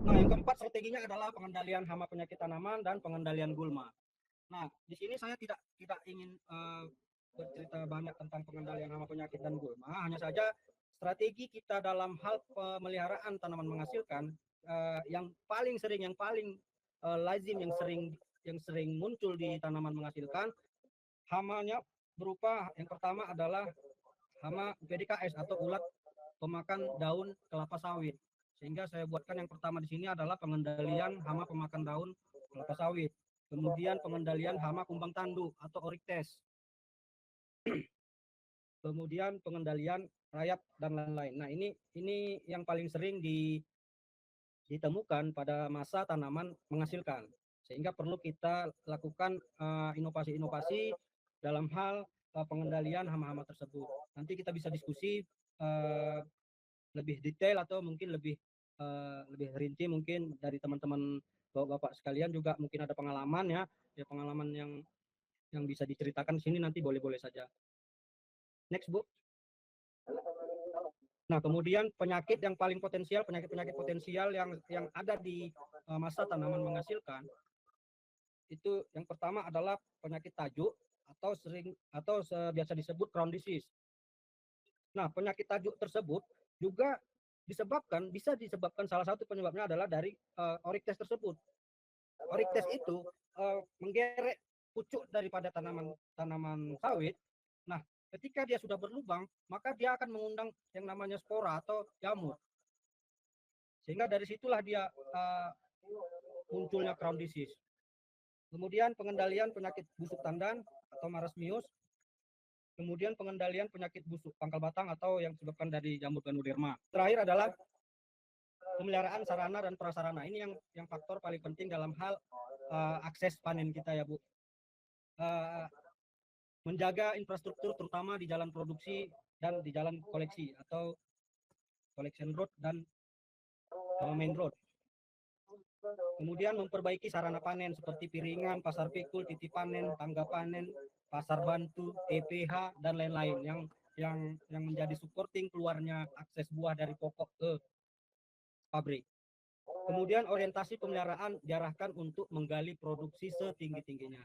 Nah, yang keempat strateginya adalah pengendalian hama penyakit tanaman dan pengendalian gulma. Nah, di sini saya tidak ingin bercerita banyak tentang pengendalian hama penyakit dan gulma. Hanya saja strategi kita dalam hal pemeliharaan tanaman menghasilkan yang paling sering, yang paling lazim, yang sering muncul di tanaman menghasilkan hamanya berupa yang pertama adalah hama PDKS atau ulat pemakan daun kelapa sawit. Sehingga saya buatkan yang pertama di sini adalah pengendalian hama pemakan daun kelapa sawit. Kemudian pengendalian hama kumbang tanduk atau oriktes. Kemudian pengendalian rayap dan lain-lain. Nah, ini yang paling sering ditemukan pada masa tanaman menghasilkan. Sehingga perlu kita lakukan inovasi-inovasi dalam hal pengendalian hama-hama tersebut. Nanti kita bisa diskusi lebih detail atau mungkin lebih rinci mungkin dari teman-teman bapak-bapak sekalian juga mungkin ada pengalaman ya pengalaman yang bisa diceritakan di sini nanti boleh-boleh saja. Next, Bu. Nah, kemudian penyakit yang paling potensial, penyakit-penyakit potensial yang ada di masa tanaman menghasilkan itu yang pertama adalah penyakit tajuk atau biasa disebut crown disease. Nah, penyakit tajuk tersebut juga bisa disebabkan salah satu penyebabnya adalah dari oriktes tersebut. Oriktes itu menggerek pucuk daripada tanaman sawit. Nah, ketika dia sudah berlubang, maka dia akan mengundang yang namanya spora atau jamur. Sehingga dari situlah dia munculnya crown disease. Kemudian pengendalian penyakit busuk tandan atau marasmius. Kemudian pengendalian penyakit busuk pangkal batang atau yang disebabkan dari jamur ganoderma. Terakhir adalah pemeliharaan sarana dan prasarana. Ini yang faktor paling penting dalam hal akses panen kita ya Bu. Menjaga infrastruktur terutama di jalan produksi dan di jalan koleksi atau collection road dan main road. Kemudian memperbaiki sarana panen seperti piringan, pasar pikul, titik panen, tangga panen, pasar bantu, TPH dan lain-lain yang menjadi supporting keluarnya akses buah dari pokok ke pabrik. Kemudian orientasi pemeliharaan diarahkan untuk menggali produksi setinggi-tingginya.